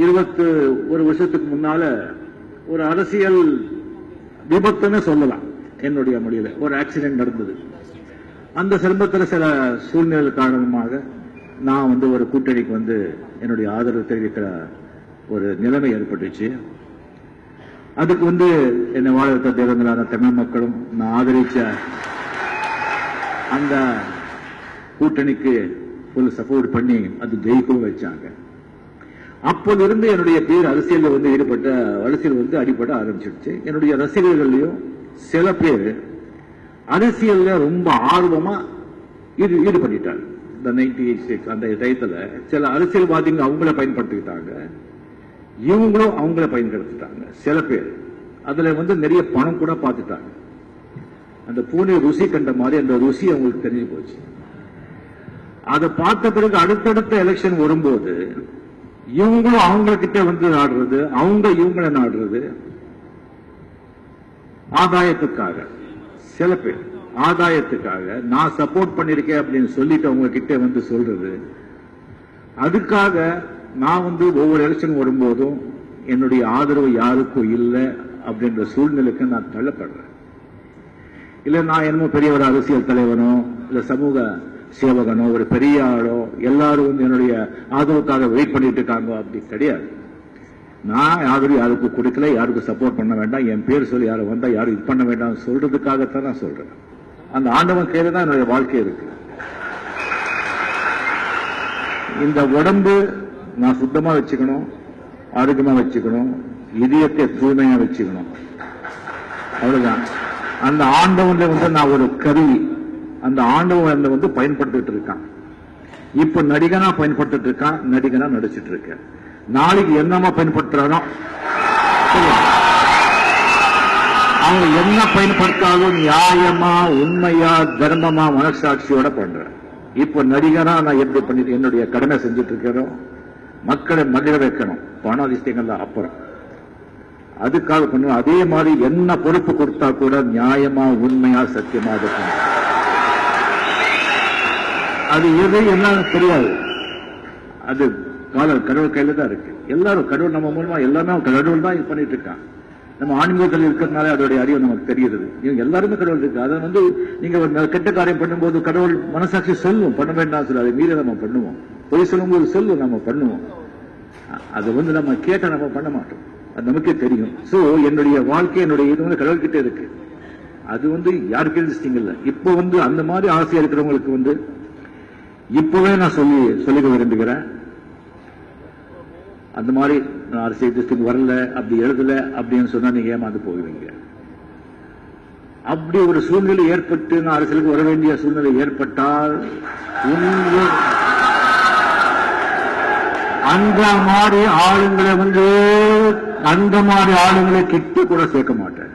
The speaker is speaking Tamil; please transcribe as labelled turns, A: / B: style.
A: 21 வருஷத்துக்கு முன்னால ஒரு அரசியல் விபத்துன்னு சொல்லலாம். என்னுடைய மொழியில ஒரு ஆக்சிடென்ட் நடந்தது. அந்த சம்பவத்தில் சில சூழ்நிலை காரணமாக நான் ஒரு கூட்டணிக்கு என்னுடைய ஆதரவு தெரிவிக்கிற ஒரு நிலைமை ஏற்பட்டுச்சு. அதுக்கு என்னை வாழ வைத்த தெய்வங்களான தமிழ் மக்களும் நான் ஆதரிச்ச அந்த கூட்டணிக்கு ஃபுல் சப்போர்ட் பண்ணி அது ஜெயிக்கவும் வச்சாங்க. அப்போதிருந்து என்னுடைய பேர் அரசியல் ஈடுபட்ட அரசியல் அடிபட ஆரம்பிச்சிருச்சு. என்னுடைய ரசிகர்களையும் சில பேர் அரசியல்ல ரொம்ப ஆர்வமா ஈடுபட்டாங்க. இந்த 96 அந்த டயத்துல சில அரசியல்வாதிங்க அவங்கள பயன்படுத்திக்கிட்டாங்க, இவங்களும் அவங்கள பயன்படுத்திட்டாங்க. சில பேர் அதுல நிறைய பணம் கூட பார்த்துட்டாங்க. அந்த பூனை ருசி கண்ட மாதிரி அந்த ருசி அவங்களுக்கு தெரிஞ்சு போச்சு. அதை பார்த்த பிறகு அடுத்தடுத்த எலெக்ஷன் வரும்போது இவங்களும் அவங்ககிட்ட நாடுறது, அவங்க இவங்களை நாடுறது ஆதாயத்துக்காக. சில பேர் ஆதாயத்துக்காக நான் சப்போர்ட் பண்ணிருக்கேன் அப்படின்னு சொல்லிட்டு அவங்க கிட்ட சொல்றது. அதுக்காக நான் ஒவ்வொரு எலெக்ஷன் வரும்போதும் என்னுடைய ஆதரவு யாருக்கும் இல்லை அப்படின்ற சூழ்நிலைக்கு நான் தள்ளப்படுறேன். இல்ல நான் என்னமோ பெரிய ஒரு அரசியல் தலைவனோ இல்ல சமூக சேவகனோ ஒரு பெரிய ஆளோ எல்லாரும் என்னுடைய ஆதரவுக்காக வெயிட் பண்ணிட்டு இருக்காங்க, அப்படி கிடையாது. நான் ஆதரவு யாருக்கும் கொடுக்கல, யாருக்கும் சப்போர்ட் பண்ண வேண்டாம், என் பேர் சொல்லி யாரும் வந்தா யாரும் இது பண்ண வேண்டாம் சொல்றதுக்காகத்தான் நான் சொல்றேன். அந்த ஆண்டவன் கையில தான் என்னுடைய வாழ்க்கை இருக்கு. இந்த உடம்பு நான் சுத்தமா வச்சுக்கணும், ஆரோக்கியமா வச்சுக்கணும், இதயத்தை தூய்மையா வச்சுக்கணும், அவ்வளவுதான். அந்த ஆண்டவன்ல நான் ஒரு கருவி. அந்த ஆண்டவன் பயன்படுத்திட்டு இருக்கான். இப்ப நடிகனா பயன்படுத்திட்டு இருக்கான், நடிகனா நடிச்சிட்டு இருக்கேன். நாளைக்கு என்னமா பயன்படுத்துறானோ அவங்க என்ன பயன்படுத்தாலும் நியாயமா உண்மையா தர்மமா மனசாட்சியோட பண்றேன். இப்ப நடிகனா நான் எப்படி பண்ணிட்டு என்னுடைய கடமை செஞ்சுட்டு இருக்கிறோம். மக்களை மகிழ வைக்கணும், பண அதிசயங்கள் அப்புறம் அதுக்காக பண்ணுவோம். அதே மாதிரி என்ன பொறுப்பு கொடுத்தா கூட நியாயமா உண்மையா சத்தியமா இருக்கும். அது எது என்ன தெரியாது, அது கடவுள் கையில தான் இருக்கு. எல்லாரும் கடவுள் நம்ம மூலமா எல்லாமே கடவுள் தான் இது பண்ணிட்டு இருக்கான். நம்ம ஆன்மீகத்தில் இருக்கிறதுனால அதோடைய அறிவு நமக்கு தெரியுது. எல்லாருமே கடவுள் இருக்கு. அதை நீங்க ஒரு கெட்ட காரியம் பண்ணும்போது கடவுள் மனசாட்சி சொல்லும், பண்ண வேண்டாம் சொல்லு, அதை மீறி நம்ம பண்ணுவோம். பொய் சொல்லும்போது சொல்லும், நம்ம பண்ணுவோம். அது நம்ம கேட்ட நம்ம பண்ண மாட்டோம், அது நமக்கே தெரியும். சோ என்னுடைய வாழ்க்கை என்னுடைய இது கடவுள் கிட்ட இருக்கு. அது யாருக்கு இல்லை. இப்போ அந்த மாதிரி ஆசையா இருக்கிறவங்களுக்கு இப்பவே நான் சொல்லிக்க விரும்புகிறேன். அந்த மாதிரி அரசியல் டிஸ்ட்ரிக்ட் வரல, அப்படி எழுதல அப்படின்னு சொன்னா நீங்க ஏமாந்து போகிறீங்க. அப்படி ஒரு சூழ்நிலை ஏற்பட்டு நான் அரசியலுக்கு வர வேண்டிய சூழ்நிலை ஏற்பட்டால் அந்த மாதிரி ஆளுங்களை கிட்ட கூட சேர்க்க மாட்டேன்.